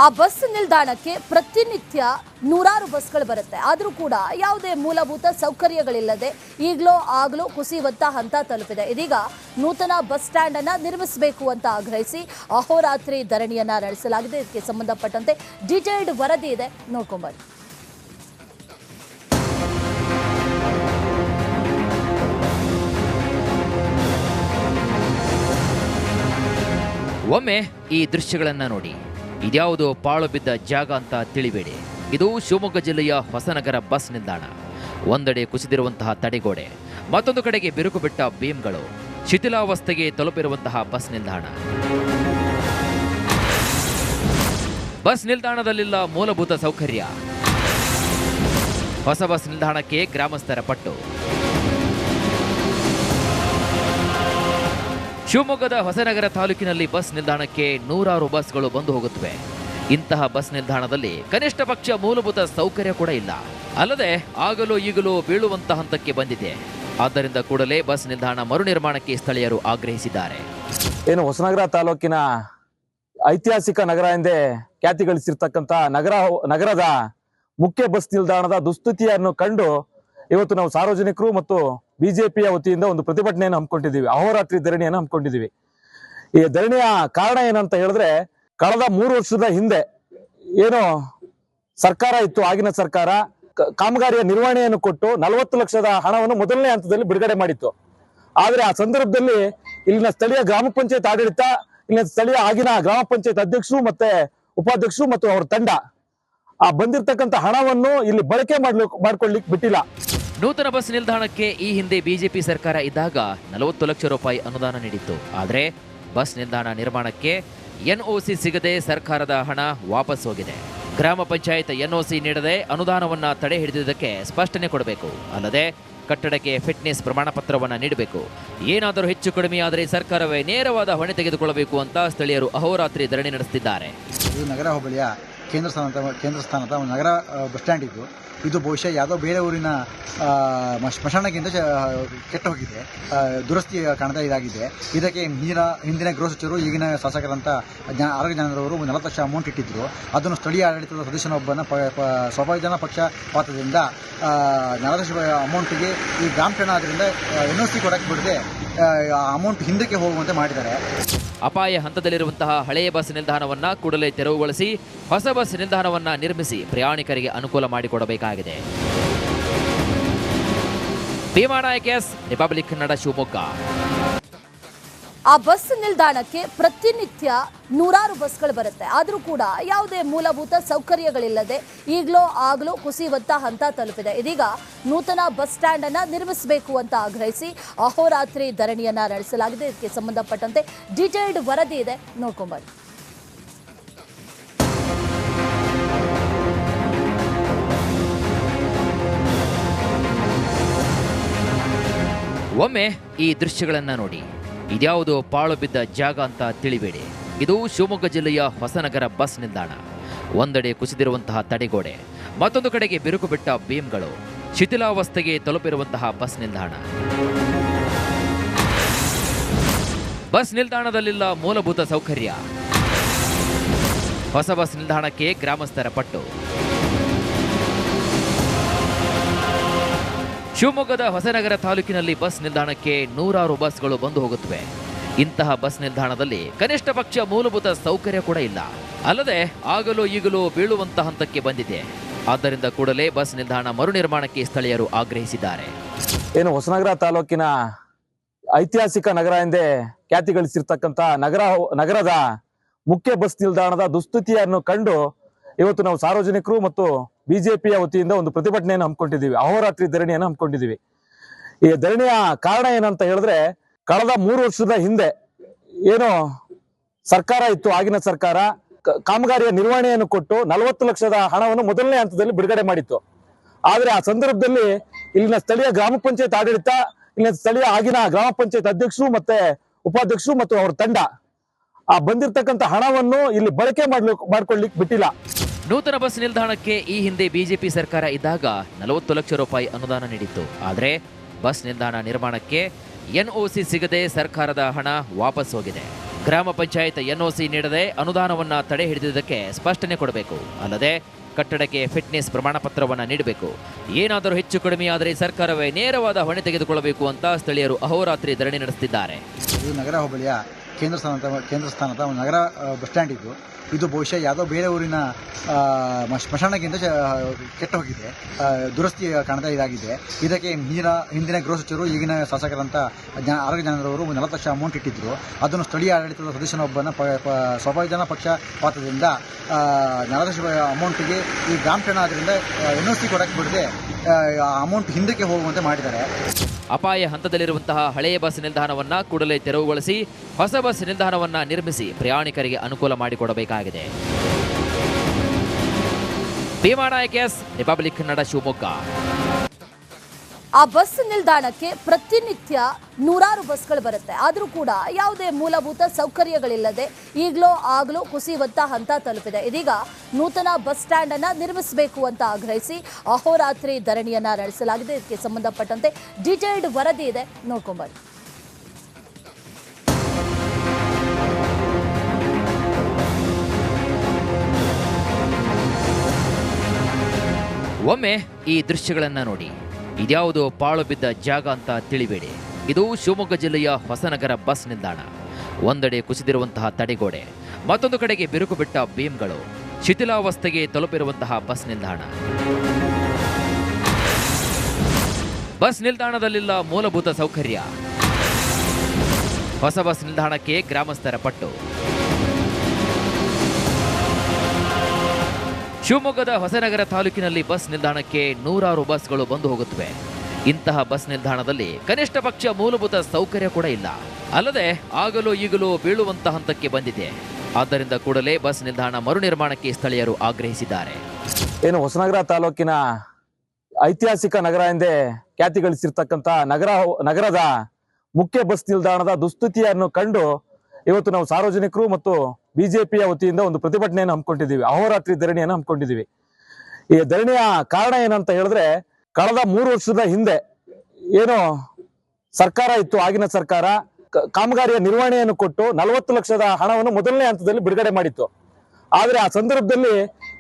ಆ ಬಸ್ ನಿಲ್ದಾಣಕ್ಕೆ ಪ್ರತಿನಿತ್ಯ ನೂರಾರು ಬಸ್ಗಳು ಬರುತ್ತೆ. ಆದರೂ ಕೂಡ ಯಾವುದೇ ಮೂಲಭೂತ ಸೌಕರ್ಯಗಳಿಲ್ಲದೆ ಈಗಲೋ ಆಗಲೋ ಕುಸಿಯುವಂತ ಹಂತ ತಲುಪಿದೆ. ಇದೀಗ ನೂತನ ಬಸ್ ಸ್ಟ್ಯಾಂಡ್ ಅನ್ನು ನಿರ್ಮಿಸಬೇಕು ಅಂತ ಆಗ್ರಹಿಸಿ ಅಹೋರಾತ್ರಿ ಧರಣಿಯನ್ನ ನಡೆಸಲಾಗಿದೆ. ಇದಕ್ಕೆ ಸಂಬಂಧಪಟ್ಟಂತೆ ಡೀಟೇಲ್ಡ್ ವರದಿ ಇದೆ, ನೋಡ್ಕೊಂಬನ್ನಿ. ಒಮ್ಮೆ ಈ ದೃಶ್ಯಗಳನ್ನು ನೋಡಿ. ಇದ್ಯಾವುದು ಪಾಳು ಬಿದ್ದ ಜಾಗ ಅಂತ ತಿಳಿಬೇಡಿ. ಇದು ಶಿವಮೊಗ್ಗ ಜಿಲ್ಲೆಯ ಹೊಸನಗರ ಬಸ್ ನಿಲ್ದಾಣ. ಒಂದೆಡೆ ಕುಸಿದಿರುವಂತಹ ತಡೆಗೋಡೆ, ಮತ್ತೊಂದು ಕಡೆಗೆ ಬಿರುಕು ಬಿಟ್ಟ ಬೀಮ್ಗಳು, ಶಿಥಿಲಾವಸ್ಥೆಗೆ ತಲುಪಿರುವಂತಹ ಬಸ್ ನಿಲ್ದಾಣ. ಬಸ್ ನಿಲ್ದಾಣದಲ್ಲಿಲ್ಲ ಮೂಲಭೂತ ಸೌಕರ್ಯ. ಹೊಸ ಬಸ್ ನಿಲ್ದಾಣಕ್ಕೆ ಗ್ರಾಮಸ್ಥರ ಪಟ್ಟು. ಶಿವಮೊಗ್ಗದ ಹೊಸನಗರ ತಾಲೂಕಿನಲ್ಲಿ ಬಸ್ ನಿಲ್ದಾಣಕ್ಕೆ ನೂರಾರು ಬಸ್ಗಳು ಬಂದು ಹೋಗುತ್ತವೆ. ಇಂತಹ ಬಸ್ ನಿಲ್ದಾಣದಲ್ಲಿ ಕನಿಷ್ಠ ಪಕ್ಷ ಮೂಲಭೂತ ಸೌಕರ್ಯ ಕೂಡ ಇಲ್ಲ. ಅಲ್ಲದೆ ಆಗಲೂ ಈಗಲೂ ಬೀಳುವಂತಹ ಹಂತಕ್ಕೆ ಬಂದಿದೆ. ಆದ್ದರಿಂದ ಕೂಡಲೇ ಬಸ್ ನಿಲ್ದಾಣ ಮರು ನಿರ್ಮಾಣಕ್ಕೆ ಸ್ಥಳೀಯರು ಆಗ್ರಹಿಸಿದ್ದಾರೆ. ಏನು ಹೊಸನಗರ ತಾಲೂಕಿನ ಐತಿಹಾಸಿಕ ನಗರ ಎಂದೇ ಖ್ಯಾತಿ ಗಳಿಸಿರ್ತಕ್ಕಂಥ ನಗರದ ಮುಖ್ಯ ಬಸ್ ನಿಲ್ದಾಣದ ದುಸ್ಥಿತಿಯನ್ನು ಕಂಡು ಇವತ್ತು ನಾವು ಸಾರ್ವಜನಿಕರು ಮತ್ತು ಬಿಜೆಪಿಯ ವತಿಯಿಂದ ಒಂದು ಪ್ರತಿಭಟನೆಯನ್ನು ಹಮ್ಮಿಕೊಂಡಿದ್ದೀವಿ. ಅಹೋರಾತ್ರಿ ಧರಣಿಯನ್ನು ಹಮ್ಮಿಕೊಂಡಿದ್ದೀವಿ. ಈ ಧರಣಿಯ ಕಾರಣ ಏನಂತ ಹೇಳಿದ್ರೆ, ಕಳೆದ 3 ವರ್ಷದ ಹಿಂದೆ ಏನು ಸರ್ಕಾರ ಇತ್ತು, ಆಗಿನ ಸರ್ಕಾರ ಕಾಮಗಾರಿಯ ನಿರ್ವಹಣೆಯನ್ನು ಕೊಟ್ಟು 40 ಲಕ್ಷದ ಹಣವನ್ನು ಮೊದಲನೇ ಹಂತದಲ್ಲಿ ಬಿಡುಗಡೆ ಮಾಡಿತ್ತು. ಆದ್ರೆ ಆ ಸಂದರ್ಭದಲ್ಲಿ ಇಲ್ಲಿನ ಸ್ಥಳೀಯ ಗ್ರಾಮ ಪಂಚಾಯತ್ ಆಡಳಿತ, ಇಲ್ಲಿನ ಸ್ಥಳೀಯ ಆಗಿನ ಗ್ರಾಮ ಪಂಚಾಯತ್ ಅಧ್ಯಕ್ಷರು ಮತ್ತೆ ಉಪಾಧ್ಯಕ್ಷರು ಮತ್ತು ಅವರ ತಂಡ ಆ ಬಂದಿರತಕ್ಕಂಥ ಹಣವನ್ನು ಇಲ್ಲಿ ಬಳಕೆ ಮಾಡ್ಕೊಳ್ಳಿಕ್ಕೆ ಬಿಟ್ಟಿಲ್ಲ. ನೂತನ ಬಸ್ ನಿಲ್ದಾಣಕ್ಕೆ ಈ ಹಿಂದೆ ಬಿಜೆಪಿ ಸರ್ಕಾರ ಇದ್ದಾಗ 40 ಲಕ್ಷ ರೂಪಾಯಿ ಅನುದಾನ ನೀಡಿತ್ತು. ಆದರೆ ಬಸ್ ನಿಲ್ದಾಣ ನಿರ್ಮಾಣಕ್ಕೆ ಎನ್ಒಸಿ ಸಿಗದೆ ಸರ್ಕಾರದ ಹಣ ವಾಪಸ್ ಹೋಗಿದೆ. ಗ್ರಾಮ ಪಂಚಾಯತ್ ಎನ್ಒಸಿ ನೀಡದೆ ಅನುದಾನವನ್ನ ತಡೆ ಹಿಡಿದಿದ್ದಕ್ಕೆ ಸ್ಪಷ್ಟನೆ ಕೊಡಬೇಕು. ಅಲ್ಲದೆ ಕಟ್ಟಡಕ್ಕೆ ಫಿಟ್ನೆಸ್ ಪ್ರಮಾಣ ಪತ್ರವನ್ನು ನೀಡಬೇಕು. ಏನಾದರೂ ಹೆಚ್ಚು ಕಡಿಮೆ ಆದರೆ ಸರ್ಕಾರವೇ ನೇರವಾದ ಹೊಣೆ ತೆಗೆದುಕೊಳ್ಳಬೇಕು ಅಂತ ಸ್ಥಳೀಯರು ಅಹೋರಾತ್ರಿ ಧರಣಿ ನಡೆಸುತ್ತಿದ್ದಾರೆ. ಇದು ನಗರ ಹೋಬಳಿಯ ಕೇಂದ್ರ ಸ್ಥಾನದ ಒಂದು ನಗರ ಬಸ್ ಸ್ಟ್ಯಾಂಡ್ ಇದ್ದು, ಇದು ಬಹುಶಃ ಯಾವುದೋ ಬೇರೆ ಊರಿನ ಸ್ಮಶಾನಕ್ಕಿಂತ ಕೆಟ್ಟು ಹೋಗಿದೆ. ದುರಸ್ತಿ ಕಾಣದ ಇದಾಗಿದೆ. ಇದಕ್ಕೆ ಹಿಂದಿನ ಗೃಹ ಸಚಿವರು, ಈಗಿನ ಶಾಸಕರಂತ ಆರೋಗ್ಯ ಜ್ಞಾನದವರು 40 ಲಕ್ಷ ಅಮೌಂಟ್ ಇಟ್ಟಿದ್ರು. ಅದನ್ನು ಸ್ಥಳೀಯ ಆಡಳಿತದ ಸದಸ್ಯನೊಬ್ಬನ ಸ್ವಾಭಾವಿಕ ಜನ ಪಕ್ಷಪಾತದಿಂದ 40 ಲಕ್ಷ ಅಮೌಂಟಿಗೆ ಈ ಗ್ರಾಮ ಠಾಣ ಆದ್ದರಿಂದ ಎನ್ಒಸಿ ಕೊಡಕ್ಕೆ ಬಿಡದೆ ಅಮೌಂಟ್ ಹಿಂದಕ್ಕೆ ಹೋಗುವಂತೆ ಮಾಡಿದ್ದಾರೆ. ಅಪಾಯ ಹಂತದಲ್ಲಿರುವಂತಹ ಹಳೆಯ ಬಸ್ ನಿಲ್ದಾಣವನ್ನ ಕೂಡಲೇ ತೆರವುಗೊಳಿಸಿ ಹೊಸ ಬಸ್ ನಿಲ್ದಾಣವನ್ನ ನಿರ್ಮಿಸಿ ಪ್ರಯಾಣಿಕರಿಗೆ ಅನುಕೂಲ ಮಾಡಿಕೊಡಬೇಕಾಗಿದೆ. ಭೀಮಾನಾಯಕ್, ರಿಪಬ್ಲಿಕ್ ಕನ್ನಡ, ಶಿವಮೊಗ್ಗ. ಆ ಬಸ್ ನಿಲ್ದಾಣಕ್ಕೆ ಪ್ರತಿನಿತ್ಯ ನೂರಾರು ಬಸ್ಗಳು ಬರುತ್ತೆ. ಆದರೂ ಕೂಡ ಯಾವುದೇ ಮೂಲಭೂತ ಸೌಕರ್ಯಗಳಿಲ್ಲದೆ ಈಗಲೋ ಆಗಲೋ ಕುಸಿಯುವಂತ ಹಂತ ತಲುಪಿದೆ. ಇದೀಗ ನೂತನ ಬಸ್ ಸ್ಟ್ಯಾಂಡ್ ಅನ್ನು ನಿರ್ಮಿಸಬೇಕು ಅಂತ ಆಗ್ರಹಿಸಿ ಅಹೋರಾತ್ರಿ ಧರಣಿಯನ್ನ ನಡೆಸಲಾಗಿದೆ. ಇದಕ್ಕೆ ಸಂಬಂಧಪಟ್ಟಂತೆ ಡೀಟೇಲ್ಡ್ ವರದಿ ಇದೆ, ನೋಡ್ಕೊಂಬನ್ನಿ. ಒಮ್ಮೆ ಈ ದೃಶ್ಯಗಳನ್ನು ನೋಡಿ. ಇದ್ಯಾವುದು ಪಾಳು ಬಿದ್ದ ಜಾಗ ಅಂತ ತಿಳಿಬೇಡಿ. ಇದು ಶಿವಮೊಗ್ಗ ಜಿಲ್ಲೆಯ ಹೊಸನಗರ ಬಸ್ ನಿಲ್ದಾಣ. ಒಂದೆಡೆ ಕುಸಿದಿರುವಂತಹ ತಡೆಗೋಡೆ, ಮತ್ತೊಂದು ಕಡೆಗೆ ಬಿರುಕು ಬಿಟ್ಟ ಬೀಮ್ಗಳು, ಶಿಥಿಲಾವಸ್ಥೆಗೆ ತಲುಪಿರುವಂತಹ ಬಸ್ ನಿಲ್ದಾಣ. ಬಸ್ ನಿಲ್ದಾಣದಲ್ಲಿಲ್ಲ ಮೂಲಭೂತ ಸೌಕರ್ಯ. ಹೊಸ ಬಸ್ ನಿಲ್ದಾಣಕ್ಕೆ ಗ್ರಾಮಸ್ಥರ ಪಟ್ಟು. ಶಿವಮೊಗ್ಗದ ಹೊಸನಗರ ತಾಲೂಕಿನಲ್ಲಿ ಬಸ್ ನಿಲ್ದಾಣಕ್ಕೆ ನೂರಾರು ಬಸ್ಗಳು ಬಂದು ಹೋಗುತ್ತವೆ. ಇಂತಹ ಬಸ್ ನಿಲ್ದಾಣದಲ್ಲಿ ಕನಿಷ್ಠ ಪಕ್ಷ ಮೂಲಭೂತ ಸೌಕರ್ಯ ಕೂಡ ಇಲ್ಲ. ಅಲ್ಲದೆ ಆಗಲೂ ಈಗಲೂ ಬೀಳುವಂತಹ ಹಂತಕ್ಕೆ ಬಂದಿದೆ. ಆದ್ದರಿಂದ ಕೂಡಲೇ ಬಸ್ ನಿಲ್ದಾಣ ಮರು ನಿರ್ಮಾಣಕ್ಕೆ ಸ್ಥಳೀಯರು ಆಗ್ರಹಿಸಿದ್ದಾರೆ. ಏನು ಹೊಸನಗರ ತಾಲೂಕಿನ ಐತಿಹಾಸಿಕ ನಗರ ಎಂದೇ ಖ್ಯಾತಿ ಗಳಿಸಿರ್ತಕ್ಕಂಥ ನಗರದ ಮುಖ್ಯ ಬಸ್ ನಿಲ್ದಾಣದ ದುಸ್ಥಿತಿಯನ್ನು ಕಂಡು ಇವತ್ತು ನಾವು ಸಾರ್ವಜನಿಕರು ಮತ್ತು ಬಿಜೆಪಿಯ ವತಿಯಿಂದ ಒಂದು ಪ್ರತಿಭಟನೆಯನ್ನು ಹಮ್ಮಿಕೊಂಡಿದ್ದೀವಿ. ಅಹೋರಾತ್ರಿ ಧರಣಿಯನ್ನು ಹಮ್ಮಿಕೊಂಡಿದ್ದೀವಿ. ಈ ಧರಣಿಯ ಕಾರಣ ಏನಂತ ಹೇಳಿದ್ರೆ, ಕಳೆದ 3 ವರ್ಷದ ಹಿಂದೆ ಏನು ಸರ್ಕಾರ ಇತ್ತು, ಆಗಿನ ಸರ್ಕಾರ ಕಾಮಗಾರಿಯ ನಿರ್ವಹಣೆಯನ್ನು ಕೊಟ್ಟು 40 ಲಕ್ಷದ ಹಣವನ್ನು ಮೊದಲನೇ ಹಂತದಲ್ಲಿ ಬಿಡುಗಡೆ ಮಾಡಿತ್ತು. ಆದ್ರೆ ಆ ಸಂದರ್ಭದಲ್ಲಿ ಇಲ್ಲಿನ ಸ್ಥಳೀಯ ಗ್ರಾಮ ಪಂಚಾಯತ್ ಆಡಳಿತ, ಇಲ್ಲಿನ ಸ್ಥಳೀಯ ಆಗಿನ ಗ್ರಾಮ ಪಂಚಾಯತ್ ಅಧ್ಯಕ್ಷರು ಮತ್ತೆ ಉಪಾಧ್ಯಕ್ಷರು ಮತ್ತು ಅವರ ತಂಡ ಆ ಬಂದಿರತಕ್ಕಂಥ ಹಣವನ್ನು ಇಲ್ಲಿ ಬಳಕೆ ಮಾಡ್ಕೊಳ್ಳಿಕ್ಕೆ ಬಿಟ್ಟಿಲ್ಲ. ನೂತನ ಬಸ್ ನಿಲ್ದಾಣಕ್ಕೆ ಈ ಹಿಂದೆ ಬಿಜೆಪಿ ಸರ್ಕಾರ ಇದ್ದಾಗ 40 ಲಕ್ಷ ರೂಪಾಯಿ ಅನುದಾನ ನೀಡಿತ್ತು. ಆದರೆ ಬಸ್ ನಿಲ್ದಾಣ ನಿರ್ಮಾಣಕ್ಕೆ ಎನ್ಒಸಿ ಸಿಗದೆ ಸರ್ಕಾರದ ಹಣ ವಾಪಸ್ ಹೋಗಿದೆ. ಗ್ರಾಮ ಪಂಚಾಯತ್ ಎನ್ಒಸಿ ನೀಡದೆ ಅನುದಾನವನ್ನ ತಡೆ ಹಿಡಿದಿದ್ದಕ್ಕೆ ಸ್ಪಷ್ಟನೆ ಕೊಡಬೇಕು. ಅಲ್ಲದೆ ಕಟ್ಟಡಕ್ಕೆ ಫಿಟ್ನೆಸ್ ಪ್ರಮಾಣ ಪತ್ರವನ್ನ ನೀಡಬೇಕು. ಏನಾದರೂ ಹೆಚ್ಚು ಕಡಿಮೆ ಆದರೆ ಸರ್ಕಾರವೇ ನೇರವಾದ ಹೊಣೆ ತೆಗೆದುಕೊಳ್ಳಬೇಕು ಅಂತ ಸ್ಥಳೀಯರು ಅಹೋರಾತ್ರಿ ಧರಣಿ ನಡೆಸುತ್ತಿದ್ದಾರೆ. ಇದು ನಗರ ಹೋಬಳಿಯ ಕೇಂದ್ರ ಸ್ಥಾನದ ಒಂದು ನಗರ ಬಸ್ ಸ್ಟ್ಯಾಂಡ್ ಇದ್ದು ಇದು ಬಹುಶಃ ಯಾವುದೋ ಬೇರೆ ಊರಿನ ಸ್ಮಶಾನಕ್ಕಿಂತ ಕೆಟ್ಟು ಹೋಗಿದೆ. ದುರಸ್ತಿ ಕಾಣ್ತಾ ಇದಾಗಿದೆ. ಇದಕ್ಕೆ ಹಿಂದಿನ ಗೃಹ ಸಚಿವರು ಈಗಿನ ಶಾಸಕರಂತ ಆರೋಗ್ಯ ಜನರವರು 40 ಲಕ್ಷ ಅಮೌಂಟ್ ಇಟ್ಟಿದ್ರು. ಅದನ್ನು ಸ್ಥಳೀಯ ಆಡಳಿತದ ಸದಸ್ಯನೊಬ್ಬನ ಸ್ವಾಭಾವಿಕ ಜನ ಪಕ್ಷಪಾತದಿಂದ 40 ಲಕ್ಷ ಅಮೌಂಟಿಗೆ ಈ ಗ್ರಾಮ ಠಾಣ ಆದ್ದರಿಂದ NOC ಕೊಡಕ್ಕೆ ಬಿಡದೆ ಅಮೌಂಟ್ ಹಿಂದಕ್ಕೆ ಹೋಗುವಂತೆ ಮಾಡಿದ್ದಾರೆ. ಅಪಾಯ ಹಂತದಲ್ಲಿರುವಂತಹ ಹಳೆಯ ಬಸ್ ನಿಲ್ದಾಣವನ್ನ ಕೂಡಲೇ ತೆರವುಗೊಳಿಸಿ ಹೊಸ ಬಸ್ ನಿಲ್ದಾಣವನ್ನ ನಿರ್ಮಿಸಿ ಪ್ರಯಾಣಿಕರಿಗೆ ಅನುಕೂಲ ಮಾಡಿಕೊಡಬೇಕಾಗಿದೆ. ಭೀಮಾನಾಯಕ್, ರಿಪಬ್ಲಿಕ್ ಕನ್ನಡ, ಶಿವಮೊಗ್ಗ. ಆ ಬಸ್ ನಿಲ್ದಾಣಕ್ಕೆ ಪ್ರತಿನಿತ್ಯ ನೂರಾರು ಬಸ್ಗಳು ಬರುತ್ತೆ. ಆದರೂ ಕೂಡ ಯಾವುದೇ ಮೂಲಭೂತ ಸೌಕರ್ಯಗಳಿಲ್ಲದೆ ಈಗಲೋ ಆಗಲೋ ಕುಸಿಯುವಂತ ಹಂತ ತಲುಪಿದೆ. ಇದೀಗ ನೂತನ ಬಸ್ ಸ್ಟ್ಯಾಂಡ್ ಅನ್ನ ನಿರ್ಮಿಸಬೇಕು ಅಂತ ಆಗ್ರಹಿಸಿ ಅಹೋರಾತ್ರಿ ಧರಣಿಯನ್ನ ನಡೆಸಲಾಗಿದೆ. ಇದಕ್ಕೆ ಸಂಬಂಧಪಟ್ಟಂತೆ ಡೀಟೇಲ್ಡ್ ವರದಿ ಇದೆ, ನೋಡ್ಕೊಂಬನ್ನಿ. ಒಮ್ಮೆ ಈ ದೃಶ್ಯಗಳನ್ನ ನೋಡಿ. ಇದ್ಯಾವುದು ಪಾಳು ಬಿದ್ದ ಜಾಗ ಅಂತ ತಿಳಿಬೇಡಿ. ಇದು ಶಿವಮೊಗ್ಗ ಜಿಲ್ಲೆಯ ಹೊಸನಗರ ಬಸ್ ನಿಲ್ದಾಣ. ಒಂದೆಡೆ ಕುಸಿದಿರುವಂತಹ ತಡೆಗೋಡೆ, ಮತ್ತೊಂದು ಕಡೆಗೆ ಬಿರುಕು ಬಿಟ್ಟ ಬೀಮ್ಗಳು, ಶಿಥಿಲಾವಸ್ಥೆಗೆ ತಲುಪಿರುವಂತಹ ಬಸ್ ನಿಲ್ದಾಣ. ಬಸ್ ನಿಲ್ದಾಣದಲ್ಲಿಲ್ಲ ಮೂಲಭೂತ ಸೌಕರ್ಯ. ಹೊಸ ಬಸ್ ನಿಲ್ದಾಣಕ್ಕೆ ಗ್ರಾಮಸ್ಥರ ಪಟ್ಟು. ಶಿವಮೊಗ್ಗದ ಹೊಸನಗರ ತಾಲೂಕಿನಲ್ಲಿ ಬಸ್ ನಿಲ್ದಾಣಕ್ಕೆ ನೂರಾರು ಬಸ್ಗಳು ಬಂದು ಹೋಗುತ್ತವೆ. ಇಂತಹ ಬಸ್ ನಿಲ್ದಾಣದಲ್ಲಿ ಕನಿಷ್ಠ ಪಕ್ಷ ಮೂಲಭೂತ ಸೌಕರ್ಯ ಕೂಡ ಇಲ್ಲ. ಅಲ್ಲದೆ ಆಗಲೂ ಈಗಲೂ ಬೀಳುವಂತಹ ಹಂತಕ್ಕೆ ಬಂದಿದೆ. ಆದ್ದರಿಂದ ಕೂಡಲೇ ಬಸ್ ನಿಲ್ದಾಣ ಮರು ನಿರ್ಮಾಣಕ್ಕೆ ಸ್ಥಳೀಯರು ಆಗ್ರಹಿಸಿದ್ದಾರೆ. ಏನು ಹೊಸನಗರ ತಾಲೂಕಿನ ಐತಿಹಾಸಿಕ ನಗರ ಎಂದೇ ಖ್ಯಾತಿ ಗಳಿಸಿರ್ತಕ್ಕಂಥ ನಗರದ ಮುಖ್ಯ ಬಸ್ ನಿಲ್ದಾಣದ ದುಸ್ಥಿತಿಯನ್ನು ಕಂಡು ಇವತ್ತು ನಾವು ಸಾರ್ವಜನಿಕರು ಮತ್ತು ಬಿಜೆಪಿಯ ವತಿಯಿಂದ ಒಂದು ಪ್ರತಿಭಟನೆಯನ್ನು ಹಮ್ಮಿಕೊಂಡಿದ್ದೀವಿ. ಅಹೋರಾತ್ರಿ ಧರಣಿಯನ್ನು ಹಮ್ಮಿಕೊಂಡಿದ್ದೀವಿ. ಈ ಧರಣಿಯ ಕಾರಣ ಏನಂತ ಹೇಳಿದ್ರೆ, ಕಳೆದ 3 ವರ್ಷದ ಹಿಂದೆ ಏನು ಸರ್ಕಾರ ಇತ್ತು, ಆಗಿನ ಸರ್ಕಾರ ಕಾಮಗಾರಿಯ ನಿರ್ವಹಣೆಯನ್ನು ಕೊಟ್ಟು 40 ಲಕ್ಷದ ಹಣವನ್ನು ಮೊದಲನೇ ಹಂತದಲ್ಲಿ ಬಿಡುಗಡೆ ಮಾಡಿತ್ತು. ಆದ್ರೆ ಆ ಸಂದರ್ಭದಲ್ಲಿ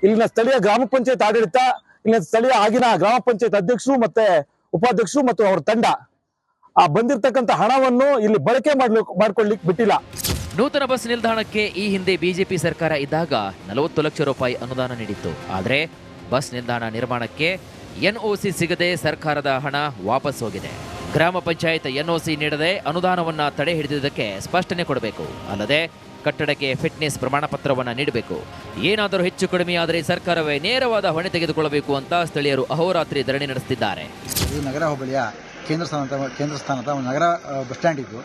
ಇಲ್ಲಿನ ಸ್ಥಳೀಯ ಗ್ರಾಮ ಪಂಚಾಯತ್ ಆಡಳಿತ, ಇಲ್ಲಿನ ಸ್ಥಳೀಯ ಆಗಿನ ಗ್ರಾಮ ಪಂಚಾಯತ್ ಅಧ್ಯಕ್ಷರು ಮತ್ತೆ ಉಪಾಧ್ಯಕ್ಷರು ಮತ್ತು ಅವರ ತಂಡ ಆ ಬಂದಿರತಕ್ಕಂಥ ಹಣವನ್ನು ಇಲ್ಲಿ ಬಳಕೆ ಮಾಡ್ಕೊಳ್ಳಿಕ್ಕೆ ಬಿಟ್ಟಿಲ್ಲ. ನೂತನ ಬಸ್ ನಿಲ್ದಾಣಕ್ಕೆ ಈ ಹಿಂದೆ ಬಿಜೆಪಿ ಸರ್ಕಾರ ಇದ್ದಾಗ 40 ಲಕ್ಷ ರೂಪಾಯಿ ಅನುದಾನ ನೀಡಿತ್ತು. ಆದರೆ ಬಸ್ ನಿಲ್ದಾಣ ನಿರ್ಮಾಣಕ್ಕೆ ಎನ್ಒಸಿ ಸಿಗದೆ ಸರ್ಕಾರದ ಹಣ ವಾಪಸ್ ಹೋಗಿದೆ. ಗ್ರಾಮ ಪಂಚಾಯತ್ ಎನ್ಒಸಿ ನೀಡದೆ ಅನುದಾನವನ್ನ ತಡೆ ಹಿಡಿದಿದ್ದಕ್ಕೆ ಸ್ಪಷ್ಟನೆ ಕೊಡಬೇಕು. ಅಲ್ಲದೆ ಕಟ್ಟಡಕ್ಕೆ ಫಿಟ್ನೆಸ್ ಪ್ರಮಾಣ ಪತ್ರವನ್ನ ನೀಡಬೇಕು. ಏನಾದರೂ ಹೆಚ್ಚು ಕಡಿಮೆ ಆದರೆ ಸರ್ಕಾರವೇ ನೇರವಾದ ಹೊಣೆ ತೆಗೆದುಕೊಳ್ಳಬೇಕು ಅಂತ ಸ್ಥಳೀಯರು ಅಹೋರಾತ್ರಿ ಧರಣಿ ನಡೆಸುತ್ತಿದ್ದಾರೆ. ಇದು ನಗರ ಹೋಬಳಿಯ ಕೇಂದ್ರ ಸ್ಥಾನದ ಒಂದು ನಗರ ಬಸ್ ಸ್ಟ್ಯಾಂಡ್ ಇದ್ದು